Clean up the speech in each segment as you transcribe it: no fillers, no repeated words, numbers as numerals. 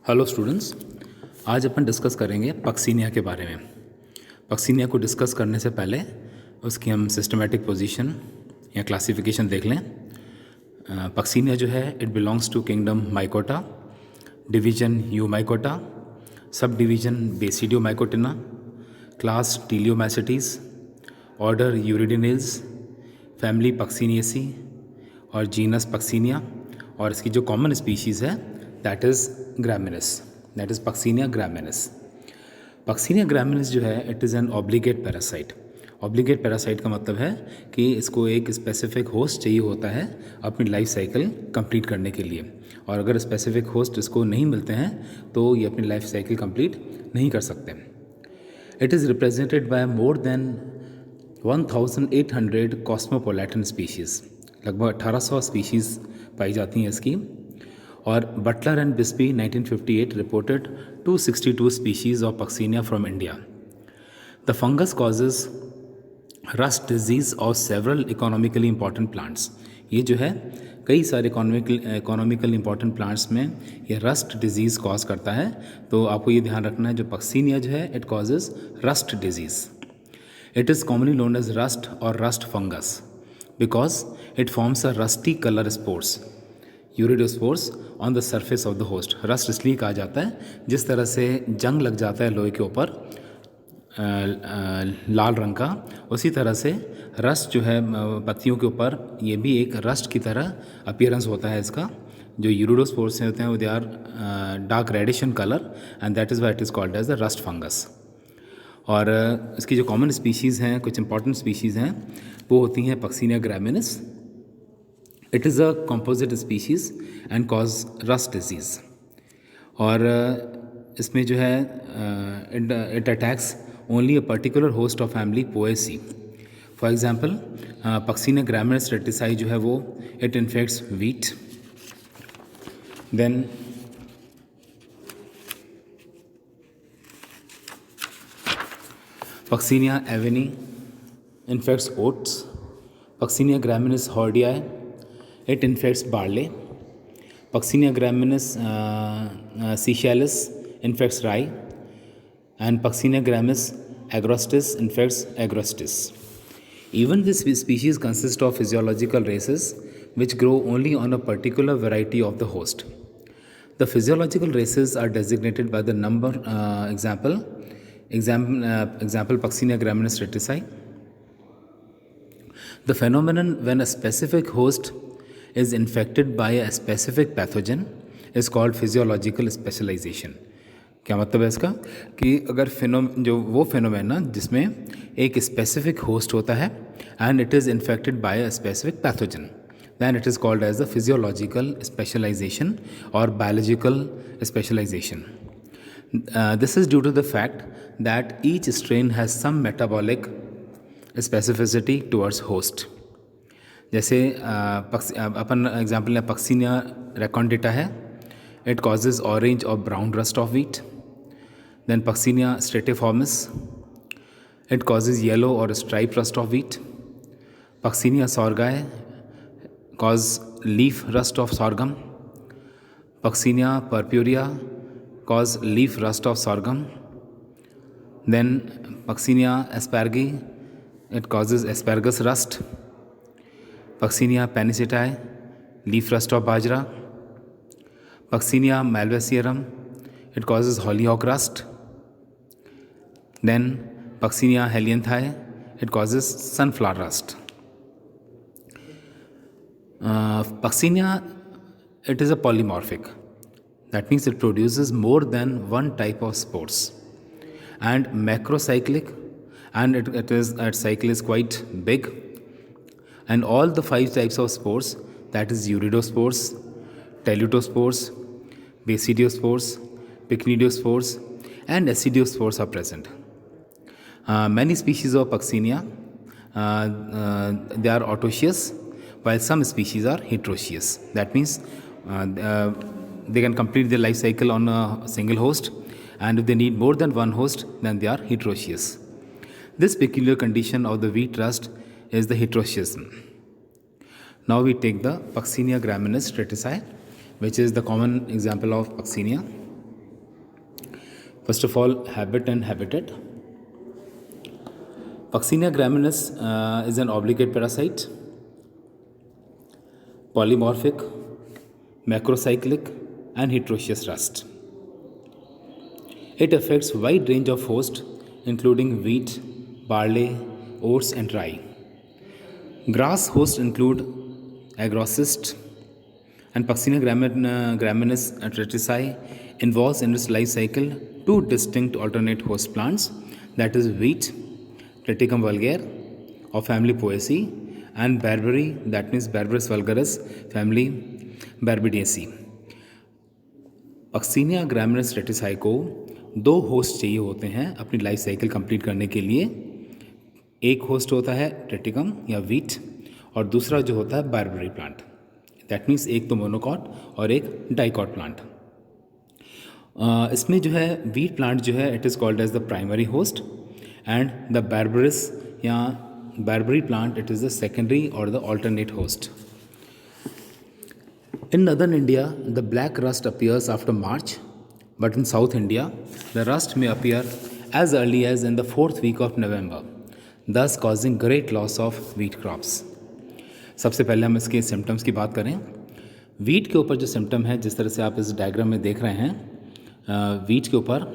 Hello students, आज अपन discuss करेंगे Puccinia के बारे में। पक्सीनिया को डिस्कस करने से पहले उसकी हम सिस्टमेटिक पोजीशन या क्लासिफिकेशन देख लें। पक्सीनिया जो है it belongs to kingdom Mycota, division Eumycota, subdivision Basidiomycotina, class Teliomycetes, order Uredinales, family Pucciniaceae और जीनस पक्सीनिया, और इसकी जो कॉमन स्पीशीज़ है that is graminis, that is Puccinia graminis. Puccinia graminis जो है it is an obligate parasite. Obligate parasite का मतलब है कि इसको एक स्पेसिफिक होस्ट चाहिए होता है अपनी लाइफ साइकिल कंप्लीट करने के लिए, और अगर स्पेसिफिक होस्ट इसको नहीं मिलते हैं तो ये अपनी लाइफ साइकिल कंप्लीट नहीं कर सकते। It is represented by more than 1800 cosmopolitan species, लगभग 1800 स्पीशीज़ पाई जाती हैं इसकी। और Butler and Bisby 1958 reported 262 species of Puccinia from India. The fungus causes rust disease of several economically important plants. ये जो है कई सारे इकोनॉमिकल इंपॉर्टेंट प्लांट्स में ये रस्ट डिजीज़ कॉज करता है। तो आपको ये ध्यान रखना है, जो पक्सीनिया जो है it causes rust disease. It is commonly known as rust or rust fungus because it forms a rusty color spores, यूरिडोस्पोर्स on the surface of the host. Rust इसलिए कहा जाता है जिस तरह से जंग लग जाता है लोहे के ऊपर लाल रंग का, उसी तरह से रस्ट जो है पत्तियों के ऊपर ये भी एक रस्ट की तरह अपीयरेंस होता है इसका। जो यूरिडोस्पोर्स होते हैं वो they are dark reddish in colour and that is why it is called as the rust fungus. और इसकी जो कॉमन स्पीशीज़ हैं, कुछ इंपॉर्टेंट स्पीशीज़ हैं, वो होती हैं Puccinia graminis. It is a composite species and cause rust disease. और इसमें जो है it attacks only a particular host of family Poaceae. For example Puccinia graminis tritici जो है वो it infects wheat, then Puccinia aveni infects oats. Puccinia graminis hordeae, it infects barley. Puccinia graminis seychellis infects rye, and Puccinia graminis agrostis infects agrostis. Even this species consist of physiological races which grow only on a particular variety of the host. The physiological races are designated by the number. Example Puccinia graminis retici. The phenomenon when a specific host is infected by a specific pathogen is called physiological specialization. क्या मतलब है इसका कि अगर वो phenomena जिसमें एक specific host होता है and it is infected by a specific pathogen, then it is called as the physiological specialization or biological specialization. This is due to the fact that each strain has some metabolic specificity towards host. जैसे अपन example है Puccinia recondita है, it causes orange और brown rust of wheat. Then Puccinia striiformis, it causes yellow और stripe rust of wheat. Puccinia sorghi cause leaf rust of sorghum. Puccinia purpurea cause leaf rust of sorghum. Then Puccinia aspergi, it causes asparagus rust. Puccinia panicitae, leaf rust of bajra. Puccinia malvacearum, it causes hollyhock rust. Then Puccinia helianthai, it causes sunflower rust. Puccinia, it is a polymorphic. That means it produces more than one type of spores, and macrocyclic, and its cycle is quite big. And all the 5 types of spores, that is uridospores, telutospores, basidiospores, pycnidiospores, and acidiospores are present. Many species of Puccinia, they are autoecious, while some species are heteroecious. That means they can complete their life cycle on a single host, and if they need more than one host, then they are heteroecious. This peculiar condition of the wheat rust is the heteroeciasm. Now we take the Puccinia graminis retici, which is the common example of Puccinia. First of all, habit and habitat. Puccinia graminis is an obligate parasite, polymorphic, macrocyclic, and heterogeneous rust. It affects wide range of hosts, including wheat, barley, oats, and rye. Grass hosts include agrocyst, and Puccinia graminis tritici involves in its life cycle two distinct alternate host plants, that is wheat, Triticum vulgare of family Poaceae, and barberry, that means Berberis vulgaris, family Barbadeaceae. Puccinia graminis tritici को दो host चाहिए होते हैं अपनी life cycle complete करने के लिए. एक होस्ट होता है ट्रिटिकम या वीट और दूसरा जो होता है बारबरी प्लांट. दैट मीन्स एक तो मोनोकॉट और एक डाइकॉट प्लांट. इसमें जो है वीट प्लांट जो है it is called as the primary host and the Berberis या barberry plant it is the secondary और the alternate host. In northern India, the black rust appears after March, but in South India, the rust may appear as early as in the 4th week of November, thus causing great loss of wheat crops. सबसे पहले हम इसके symptoms की बात करें. Wheat के ऊपर जो सिम्टम है, जिस तरह से आप इस डायग्राम में देख रहे हैं, वीट के ऊपर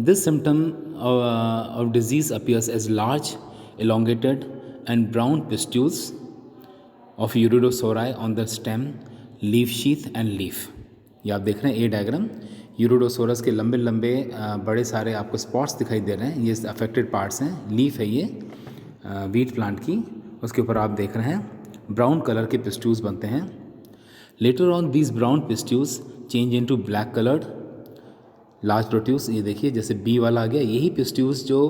this symptom of disease appears as large elongated and brown pustules of Uridosauri on the stem, leaf sheath and leaf. ये आप देख रहे हैं ये डायग्राम. यूरोडोसोरस के लंबे लंबे बड़े सारे आपको स्पॉट्स दिखाई दे रहे हैं. ये अफेक्टेड पार्ट्स हैं. लीफ है ये वीट प्लांट की. उसके ऊपर आप देख रहे हैं ब्राउन कलर के पिस्ट्यूल्स बनते हैं. Later on these brown pustules change into black coloured large प्रोट्यूस. ये देखिए जैसे बी वाला आ गया. यही पिस्ट्यूल्स जो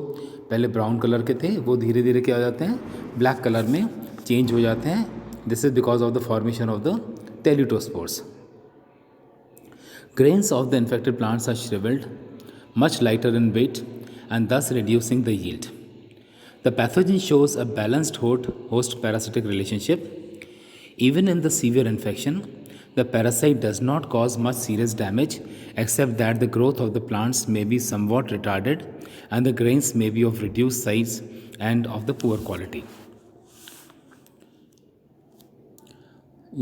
पहले ब्राउन कलर के थे वो धीरे धीरे क्या हो जाते हैं, ब्लैक कलर में चेंज हो जाते हैं. This is because of the formation of the Teletospores. Grains of the infected plants are shriveled, much lighter in weight, and thus reducing the yield. The pathogen shows a balanced host-parasitic relationship. Even in the severe infection, the parasite does not cause much serious damage, except that the growth of the plants may be somewhat retarded, and the grains may be of reduced size and of the poor quality.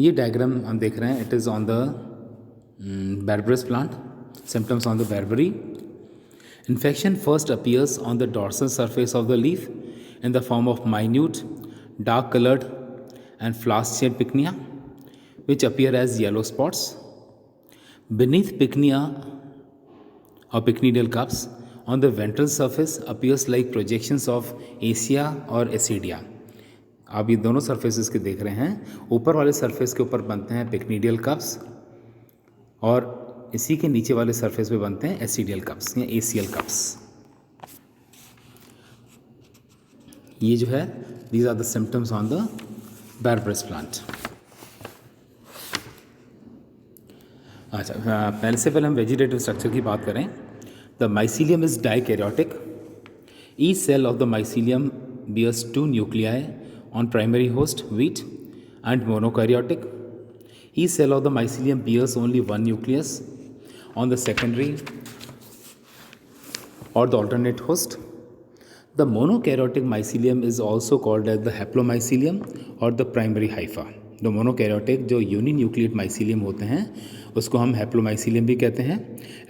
ये diagram हम देख रहे हैं. It is on the Berberis plant. Symptoms on the barberry. Infection first appears on the dorsal surface of the leaf in the form of minute dark coloured and flask shaped pycnia which appear as yellow spots. beneath pycnia or pycnidial cups on the ventral surface appears like projections of एसिया और एसिडिया. आप ये दोनों surfaces के देख रहे हैं. ऊपर वाले सरफेस के ऊपर बनते हैं पिक्नीडियल कप्स और इसी के नीचे वाले सरफेस पे बनते हैं एसिडियल कप्स या एसीएल कप्स. ये जो है these are the symptoms on the Berberis plant. अच्छा, पहले हम वेजिटेटिव स्ट्रक्चर की बात करें. The mycelium is dikaryotic. Each cell of the mycelium bears two nuclei on primary host wheat and monokaryotic. Each cell of the mycelium bears only one nucleus on the secondary or the alternate host. The monokaryotic mycelium is also called as the haplomycelium or the primary hypha. The monokaryotic जो uninucleate mycelium होते हैं उसको हम हैप्लोमाइसीलियम भी कहते हैं.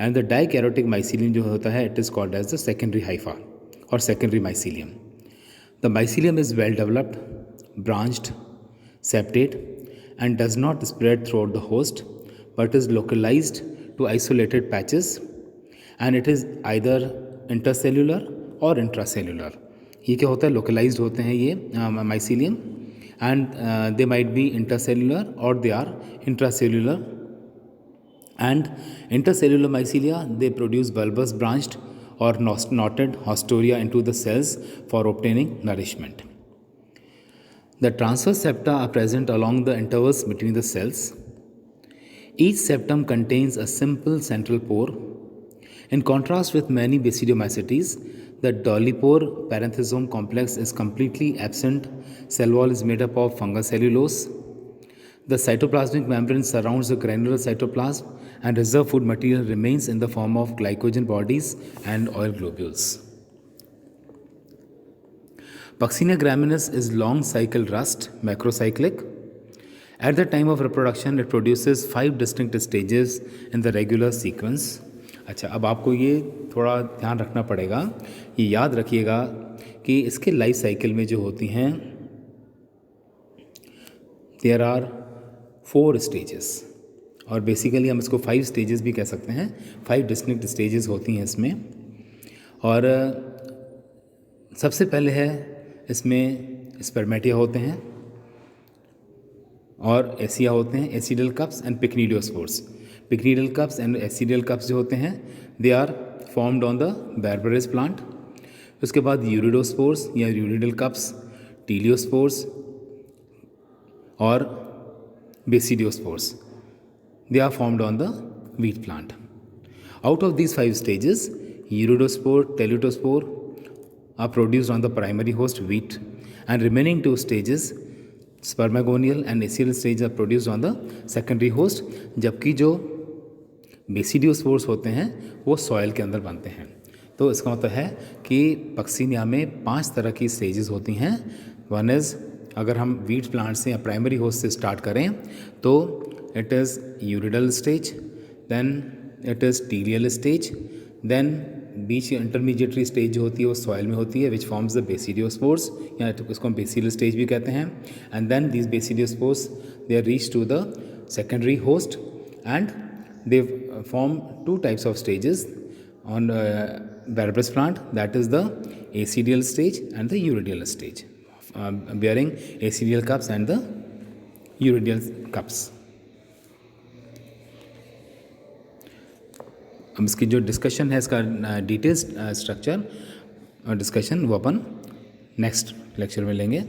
And the डाइकैरोटिक mycelium जो होता है it is called as the secondary hypha और secondary mycelium. The mycelium is well developed, branched, septate, and does not spread throughout the host, but is localized to isolated patches, and it is either intercellular or intracellular. ये क्या होता है, localized होते हैं ये mycelium, and they might be intercellular or they are intracellular. And intercellular mycelia, they produce bulbous branched or knotted haustoria into the cells for obtaining nourishment. The transverse septa are present along the intervals between the cells. Each septum contains a simple central pore. In contrast with many basidiomycetes, the dolichopore parenthysome complex is completely absent. Cell wall is made up of fungal cellulose. The cytoplasmic membrane surrounds the granular cytoplasm and reserve food material remains in the form of glycogen bodies and oil globules. Puccinia graminis is long cycle rust, macrocyclic. At the time of reproduction, it produces 5 distinct stages in the regular sequence. अच्छा, अब आपको ये थोड़ा ध्यान रखना पड़ेगा, ये याद रखिएगा कि इसके लाइफ साइकिल में जो होती हैं देयर आर 4 स्टेजेस, और बेसिकली हम इसको 5 स्टेजेस भी कह सकते हैं. 5 डिस्टिंक्ट स्टेजेस होती हैं इसमें. और सबसे पहले है इसमें स्पर्मेटिया होते हैं और एसिया होते हैं, aecidial cups and pycnidiospores. Pycnidial cups and aecidial cups जो होते हैं they are formed on the Berberis plant. उसके बाद यूरिडोस्पोर्स या यूरिडल कप्स, टीलियोस्पोर्स और basidiospores, they are formed on the wheat plant. Out of these 5 stages, uridospore, teletospore are produced on the primary host wheat, and remaining 2 stages, spermagonial and acial stage, are produced on the secondary host. जबकि जो basidiospores होते हैं वो soil के अंदर बनते हैं. तो इसका मतलब है कि पक्सिनिया में 5 तरह की स्टेजेस होती हैं. वन इज़, अगर हम वीट प्लांट से या प्राइमरी होस्ट से स्टार्ट करें तो it is uridal stage, then it is telial stage, then beach intermediary stage जो होती है वो सॉइल में होती है विच फॉर्म्स द बेसिडियोस्पोर्स, या इसको हम बेसिल स्टेज भी कहते हैं. And then these basidiospores they are reach to the secondary host and they form 2 types of stages on Barbarous plant, that is the acidial stage and the uridial stage, bearing acidial cups and the uridial cups. अब इसकी जो discussion है, इसका details structure और discussion वो अपन next lecture में लेंगे.